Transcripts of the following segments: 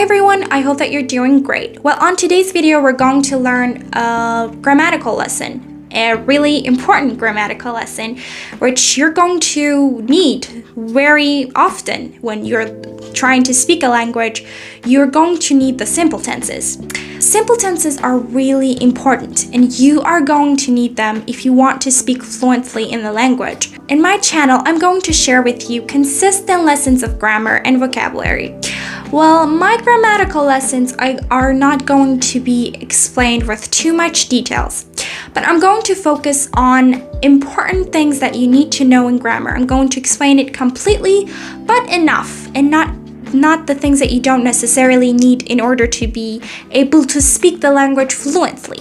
everyone, I hope that you're doing great. Well, on today's video, we're going to learn a grammatical lesson, a really important grammatical lesson, which you're going to need very often when you're trying to speak a language. You're going to need the simple tenses. Simple tenses are really important, and you are going to need them if you want to speak fluently in the language. In my channel, I'm going to share with you consistent lessons of grammar and vocabulary. Well, my grammatical lessons are not going to be explained with too much details, but I'm going to focus on important things that you need to know in grammar. I'm going to explain it completely, but enough, and not the things that you don't necessarily need in order to be able to speak the language fluently.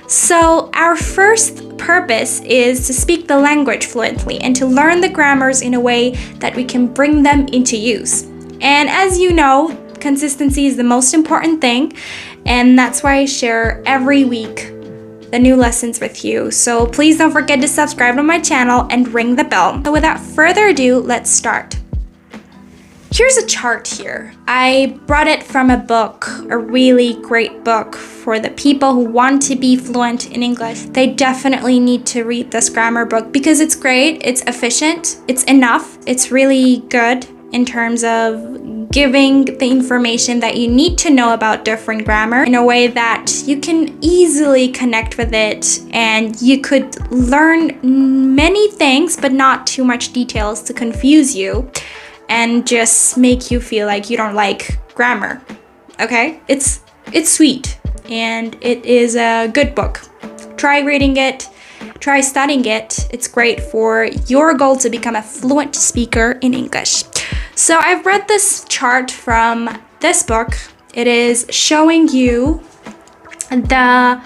So our first purpose is to speak the language fluently and to learn the grammars in a way that we can bring them into use. And as you know, consistency is the most important thing, and that's why I share every week the new lessons with you. So please don't forget to subscribe to my channel and ring the bell. So without further ado, let's start. Here's a chart here. I brought it from a book, a really great book for the people who want to be fluent in English. They definitely need to read this grammar book because it's great, it's efficient, it's enough, it's really good in terms of giving the information that you need to know about different grammar in a way that you can easily connect with it, and you could learn many things but not too much details to confuse you and just make you feel like you don't like grammar. Okay? It's sweet and it is a good book. Try reading it, try studying it. It's great for your goal to become a fluent speaker in English. So I've read this chart from this book. It is showing you the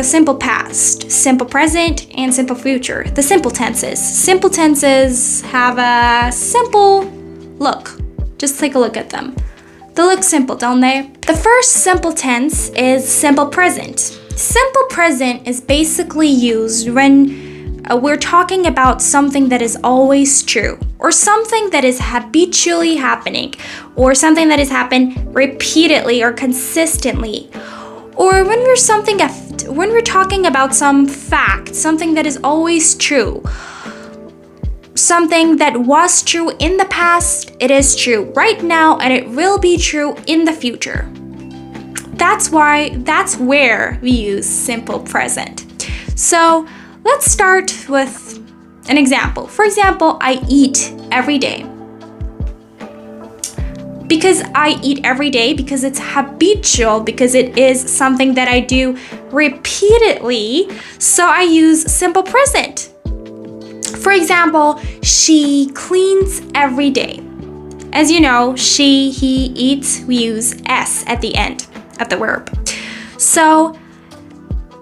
simple past, simple present, and simple future. The simple tenses. Simple tenses have a simple look. Just take a look at them. They look simple, don't they? The first simple tense is simple present. Simple present is basically used when we're talking about something that is always true, or something that is habitually happening, or something that has happened repeatedly or consistently. Or when we're talking about some fact, something that is always true, something that was true in the past, it is true right now, and it will be true in the future. That's where we use simple present. So let's start with an example. For example, I eat every day. Because I eat every day, because it's habitual, because it is something that I do repeatedly, so I use simple present. For example, she cleans every day. As you know, she, he, eats, we use S at the end of the verb. So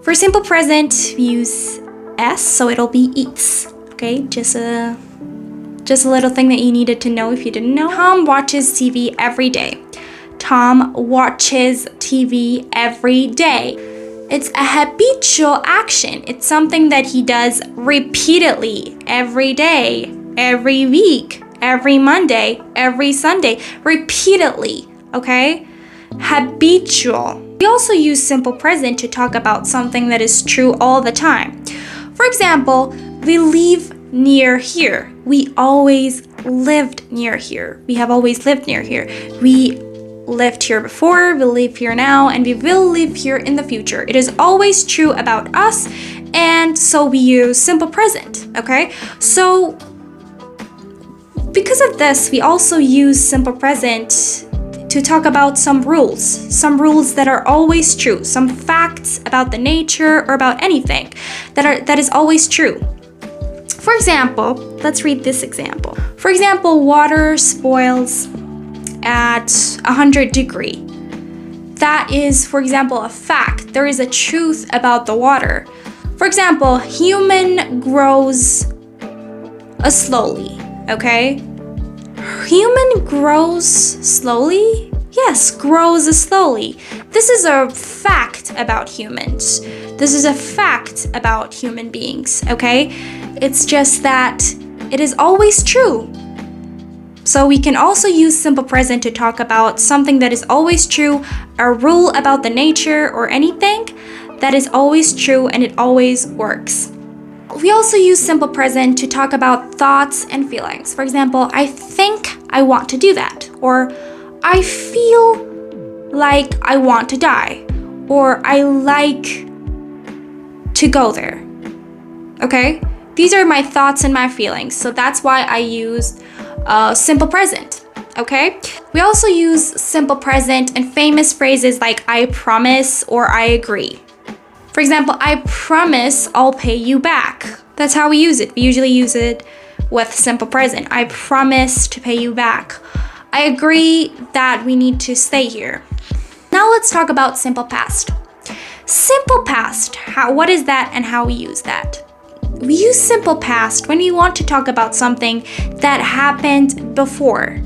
for simple present, we use S, so it'll be eats. Okay, just a little thing that you needed to know if you didn't know. Tom watches TV every day. Tom watches TV every day. It's a habitual action. It's something that he does repeatedly every day, every week, every Monday, every Sunday, repeatedly, okay? Habitual. We also use simple present to talk about something that is true all the time. For example, we live near here. We always lived near here. We have always lived near here. We lived here before, we live here now, and we will live here in the future. It is always true about us, and so we use simple present, okay? So because of this, we also use simple present to talk about some rules that are always true, some facts about the nature or about anything that is always true. For example, let's read this example. For example, water spoils at 100 degrees. That is, for example, a fact. There is a truth about the water. For example, human grows slowly, okay? Human grows slowly? Yes, grows slowly. This is a fact about humans. This is a fact about human beings, okay? It's just that it is always true. So we can also use simple present to talk about something that is always true, a rule about the nature or anything that is always true and it always works. We also use simple present to talk about thoughts and feelings. For example, I think I want to do that, or I feel like I want to die, or I like to go there. Okay? These are my thoughts and my feelings, so that's why I use simple present. Okay? We also use simple present in famous phrases like I promise or I agree. For example, I promise I'll pay you back. That's how we use it. We usually use it with simple present. I promise to pay you back. I agree that we need to stay here. Now let's talk about simple past. Simple past, what is that and how we use that? We use simple past when we want to talk about something that happened before.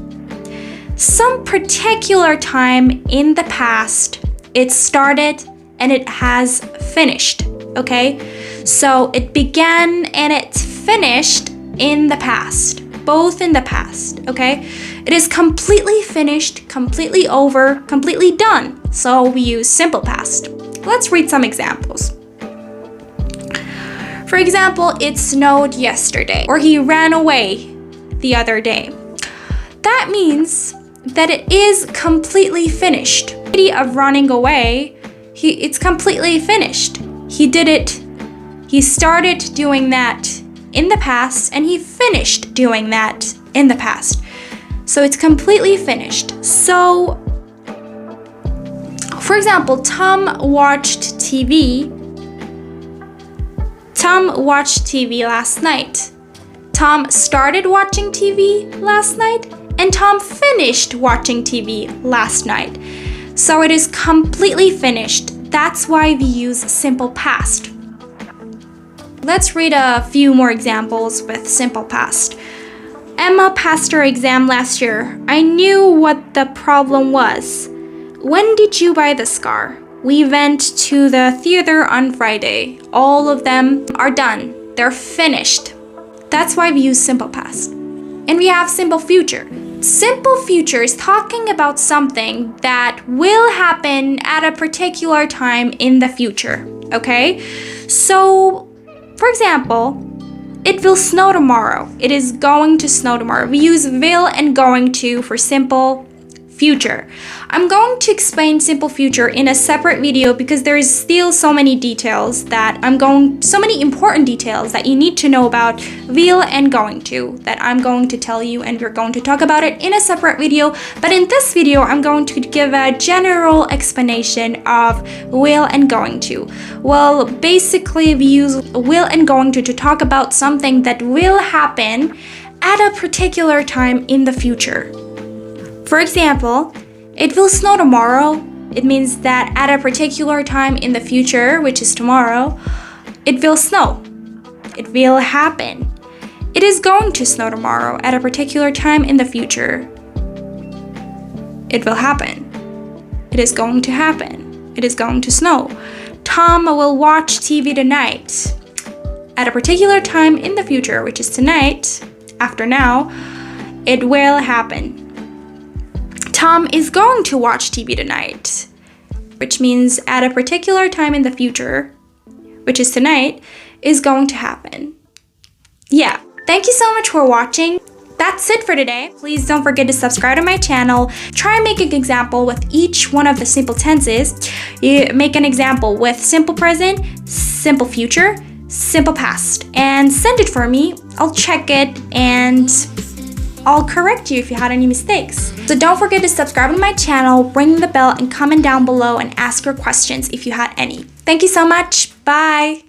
Some particular time in the past, it started and it has finished, okay? So it began and it's finished in the past, both in the past, okay? It is completely finished, completely over, completely done. So we use simple past. Let's read some examples. For example, it snowed yesterday, or he ran away the other day. That means that it is completely finished. The idea of running away, it's completely finished. He did it. He started doing that in the past and he finished doing that in the past. So it's completely finished. So, for example, Tom watched TV last night. Tom started watching TV last night and Tom finished watching TV last night. So it is completely finished. That's why we use simple past. Let's read a few more examples with simple past. Emma passed her exam last year. I knew what the problem was. When did you buy this car? We went to the theater on Friday. All of them are done. They're finished. That's why we use simple past. And we have simple future. Simple future is talking about something that will happen at a particular time in the future, okay? So, for example, it will snow tomorrow. It is going to snow tomorrow. We use will and going to for simple future. I'm going to explain simple future in a separate video because there is still so many details so many important details that you need to know about will and going to that I'm going to tell you, and we're going to talk about it in a separate video. But in this video, I'm going to give a general explanation of will and going to. Well, basically we use will and going to talk about something that will happen at a particular time in the future. For example, it will snow tomorrow. It means that at a particular time in the future, which is tomorrow, it will snow. It will happen. It is going to snow tomorrow at a particular time in the future. It will happen. It is going to happen. It is going to snow. Tom will watch TV tonight. At a particular time in the future, which is tonight, after now, it will happen. Tom is going to watch TV tonight, which means at a particular time in the future, which is tonight, is going to happen. Yeah, thank you so much for watching. That's it for today. Please don't forget to subscribe to my channel. Try and make an example with each one of the simple tenses. You make an example with simple present, simple future, simple past, and send it for me. I'll check it and I'll correct you if you had any mistakes. So don't forget to subscribe to my channel, ring the bell, and comment down below and ask your questions if you had any. Thank you so much. Bye.